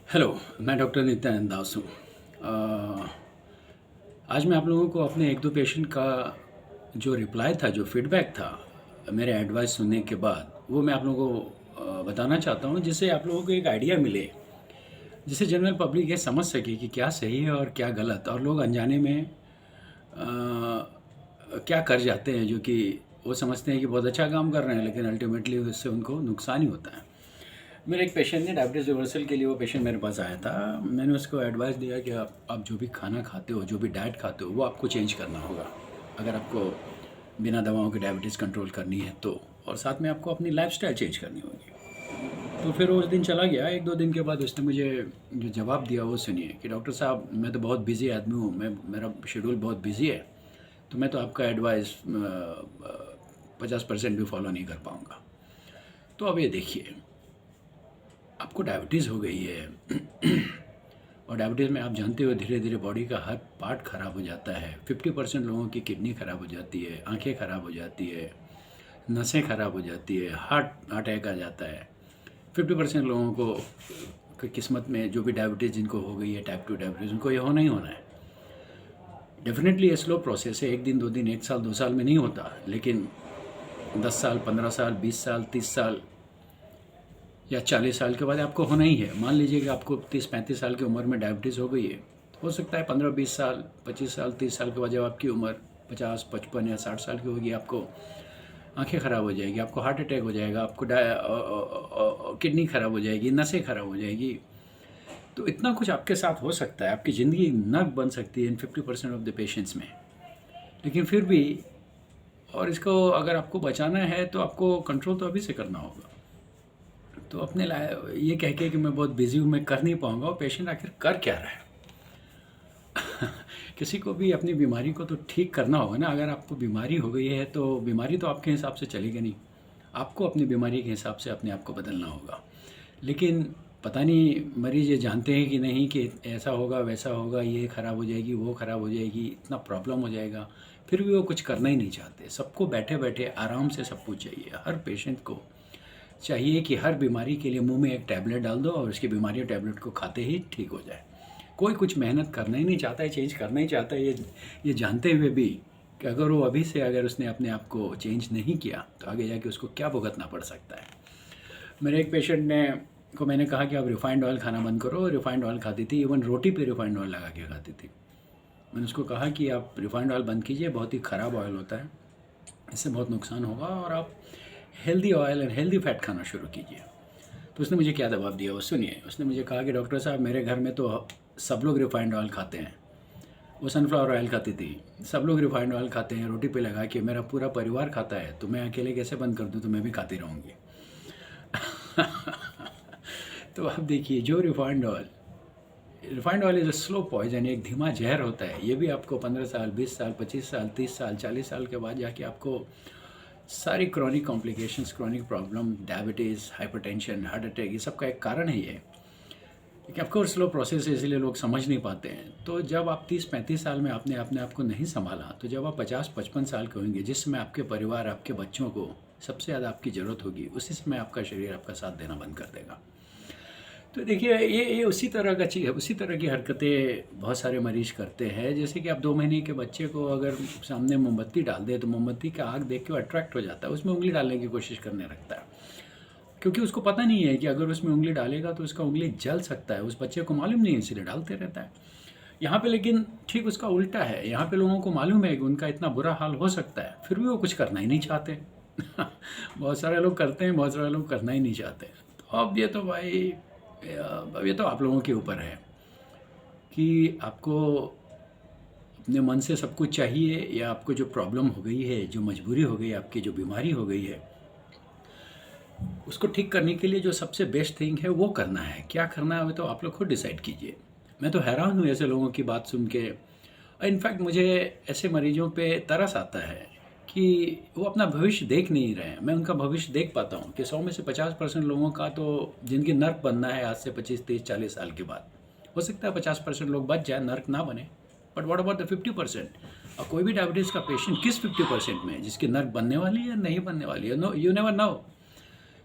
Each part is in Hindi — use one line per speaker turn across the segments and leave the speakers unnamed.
हेलो, मैं डॉक्टर नित्यानंद दास हूँ। आज मैं आप लोगों को अपने एक दो पेशेंट का जो रिप्लाई था, जो फीडबैक था मेरे एडवाइस सुनने के बाद, वो मैं आप लोगों को बताना चाहता हूँ, जिससे आप लोगों को एक आइडिया मिले, जिससे जनरल पब्लिक ये समझ सके कि क्या सही है और क्या गलत, और लोग अनजाने में क्या कर जाते हैं, जो कि वो समझते हैं कि बहुत अच्छा काम कर रहे हैं, लेकिन अल्टीमेटली उससे उनको नुकसान ही होता है। मेरे एक पेशेंट ने डायबिटीज़ रिवर्सल के लिए, वो पेशेंट मेरे पास आया था। मैंने उसको एडवाइस दिया कि आप जो भी खाना खाते हो, जो भी डाइट खाते हो, वो आपको चेंज करना होगा, अगर आपको बिना दवाओं के डायबिटीज़ कंट्रोल करनी है तो, और साथ में आपको अपनी लाइफस्टाइल चेंज करनी होगी। तो फिर वो उस दिन चला गया। एक दो दिन के बाद उसने मुझे जो जवाब दिया वो सुनिए कि डॉक्टर साहब, मैं तो बहुत बिज़ी आदमी हूँ, मेरा शेड्यूल बहुत बिज़ी है, तो मैं तो आपका एडवाइस 50% भी फॉलो नहीं कर पाऊँगा। तो अब ये देखिए, आपको डायबिटीज़ हो गई है और डायबिटीज़ में आप जानते हो धीरे धीरे बॉडी का हर पार्ट ख़राब हो जाता है। 50% लोगों की किडनी ख़राब हो जाती है, आंखें ख़राब हो जाती है, नसें ख़राब हो जाती है, हार्ट अटैक आ जाता है। 50% लोगों को की किस्मत में, जो भी डायबिटीज़ जिनको हो गई है, टाइप 2 डायबिटीज़, उनको ये होना ही होना है। डेफिनेटली ये स्लो प्रोसेस है, 1 दिन 2 दिन 1 साल 2 साल में नहीं होता, लेकिन 10 साल 15 साल 20 साल 30 साल या 40 साल के बाद आपको होना ही है। मान लीजिए कि आपको 30-35 साल की उम्र में डायबिटीज़ हो गई है, तो हो सकता है 15-20 साल 25 साल 30 साल के बाद जब आपकी उम्र 50-55 या 60 साल की होगी, आपको आंखें ख़राब हो जाएगी, आपको हार्ट अटैक हो जाएगा, आपको किडनी ख़राब हो जाएगी, नसें ख़राब हो जाएगी। तो इतना कुछ आपके साथ हो सकता है, आपकी ज़िंदगी नर्क बन सकती है इन 50% ऑफ द पेशेंट्स में। लेकिन फिर भी, और इसको अगर आपको बचाना है तो आपको कंट्रोल तो अभी से करना होगा। तो अपने ये कह के कि मैं बहुत बिज़ी हूँ, मैं कर नहीं पाऊँगा, और पेशेंट आखिर कर क्या रहा है? किसी को भी अपनी बीमारी को तो ठीक करना होगा ना। अगर आपको बीमारी हो गई है तो बीमारी तो आपके हिसाब से चलेगी नहीं, आपको अपनी बीमारी के हिसाब से अपने आप को बदलना होगा। लेकिन पता नहीं मरीज़ ये जानते हैं कि नहीं कि ऐसा होगा वैसा होगा, ये ख़राब हो जाएगी, वो ख़राब हो जाएगी, इतना प्रॉब्लम हो जाएगा, फिर भी वो कुछ करना ही नहीं चाहते। सबको बैठे बैठे आराम से सब कुछ चाहिए। हर पेशेंट को चाहिए कि हर बीमारी के लिए मुंह में एक टैबलेट डाल दो और उसकी बीमारी टैबलेट को खाते ही ठीक हो जाए। कोई कुछ मेहनत करना ही नहीं चाहता है, चेंज करना ही चाहता है, ये जानते हुए भी कि अगर वो अभी से, अगर उसने अपने आप को चेंज नहीं किया तो आगे जाके उसको क्या भुगतना पड़ सकता है। मेरे एक पेशेंट ने को मैंने कहा कि आप रिफाइंड ऑयल खाना बंद करो। रिफाइंड ऑयल खाती थी, इवन रोटी पे रिफाइंड ऑयल लगा के खाती थी। मैंने उसको कहा कि आप रिफाइंड ऑयल बंद कीजिए, बहुत ही ख़राब ऑयल होता है, इससे बहुत नुकसान होगा, और आप healthy oil and healthy fat खाना शुरू कीजिए। तो उसने मुझे क्या जवाब दिया वो सुनिए। उसने मुझे कहा कि डॉक्टर साहब, मेरे घर में तो सब लोग रिफाइंड ऑयल खाते हैं। वो सनफ्लावर ऑयल खाती थी, सब लोग रिफाइंड ऑयल खाते हैं, रोटी पे लगा के, मेरा पूरा परिवार खाता है, तो मैं अकेले कैसे बंद कर दूँ? तो मैं भी खाती रहूँगी। तो आप देखिए, जो refined oil is a slow poison, एक धीमा जहर होता है। ये भी आपको 15 साल 20 साल 25 साल 30 साल 40 साल के बाद जाके आपको सारी chronic complications, chronic problem, diabetes, hypertension, heart attack, ये सब का एक कारण है ये। लेकिन ऑफकोर्स स्लो प्रोसेस है, इसलिए लोग समझ नहीं पाते हैं। तो जब आप 30-35 साल में आपने अपने आप को नहीं संभाला, तो जब आप 50-55 साल के होंगे, जिस समय आपके परिवार, आपके बच्चों को सबसे ज़्यादा आपकी ज़रूरत होगी, उसी समय आपका शरीर आपका साथ देना बंद कर देगा। तो देखिए, ये उसी तरह का चीज़ है, उसी तरह की हरकतें बहुत सारे मरीज़ करते हैं। जैसे कि आप 2 महीने के बच्चे को अगर सामने मोमबत्ती डाल दें, तो मोमबत्ती का आग देख के वो अट्रैक्ट हो जाता है, उसमें उँगली डालने की कोशिश करने लगता है, क्योंकि उसको पता नहीं है कि अगर उसमें उँगली डालेगा तो उसका उँगली जल सकता है। उस बच्चे को मालूम नहीं है, इसलिए डालते रहता है। यहाँ पे लेकिन ठीक उसका उल्टा है। यहाँ पे लोगों को मालूम है कि उनका इतना बुरा हाल हो सकता है, फिर भी वो कुछ करना ही नहीं चाहते। बहुत सारे लोग करते हैं, बहुत सारे लोग करना ही नहीं चाहते। तो अब ये तो भाई, अब ये तो आप लोगों के ऊपर है कि आपको अपने मन से सब कुछ चाहिए, या आपको जो प्रॉब्लम हो गई है, जो मजबूरी हो गई, आपकी जो बीमारी हो गई है, उसको ठीक करने के लिए जो सबसे बेस्ट थिंग है वो करना है। क्या करना है वो तो आप लोग खुद डिसाइड कीजिए। मैं तो हैरान हूँ ऐसे लोगों की बात सुन के। इनफैक्ट मुझे ऐसे मरीजों पे तरस आता है कि वो अपना भविष्य देख नहीं रहे हैं। मैं उनका भविष्य देख पाता हूँ कि 100 में से 50% लोगों का तो जिनकी नर्क बनना है आज से 25-30-40 साल के बाद। हो सकता है 50% लोग बच जाए, नर्क ना बने, बट व्हाट अबाउट द 50%? और कोई भी डायबिटीज़ का पेशेंट किस 50% में है जिसकी नर्क बनने वाली है या नहीं बनने वाली है? No, you never know.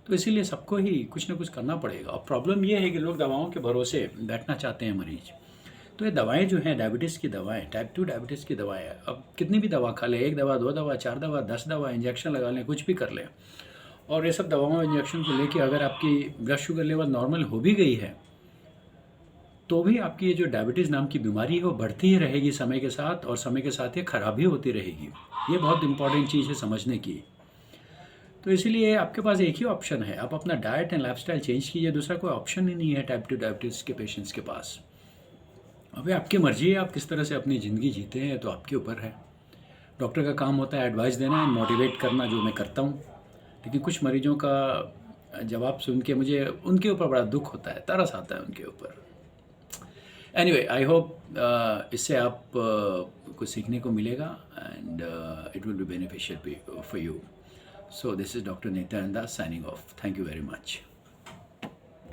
तो इसीलिए सबको ही कुछ ना कुछ करना पड़ेगा। और प्रॉब्लम ये है कि लोग दवाओं के भरोसे बैठना चाहते हैं मरीज। तो ये दवाएं जो हैं, डायबिटीज़ की दवाएं, टाइप 2 डायबिटीज़ की दवाएं, अब कितनी भी दवा खा लें, 1 दवा, 2 दवा, 4 दवा, 10 दवा, इंजेक्शन लगा लें, कुछ भी कर लें, और ये सब दवाओं इंजेक्शन को लेके अगर आपकी ब्लड शुगर लेवल नॉर्मल हो भी गई है, तो भी आपकी ये जो डायबिटीज़ नाम की बीमारी है वो बढ़ती ही रहेगी समय के साथ, और समय के साथ ये खराब ही होती रहेगी। ये बहुत इंपॉर्टेंट चीज़ है समझने की। तो इसीलिए आपके पास एक ही ऑप्शन है, आप अपना डाइट एंड लाइफस्टाइल चेंज कीजिए, दूसरा कोई ऑप्शन ही नहीं है टाइप 2 डायबिटीज़ के पेशेंट्स के पास। अभी आपकी मर्जी है आप किस तरह से अपनी ज़िंदगी जीते हैं, तो आपके ऊपर है। डॉक्टर का काम होता है एडवाइस देना एंड मोटिवेट करना, जो मैं करता हूँ। लेकिन कुछ मरीजों का जवाब सुन के मुझे उनके ऊपर बड़ा दुख होता है, तरस आता है उनके ऊपर। एनीवे, आई होप इससे आप कुछ सीखने को मिलेगा, and it will be beneficial for you. So this is doctor Nityanand Das signing off. Thank you very much.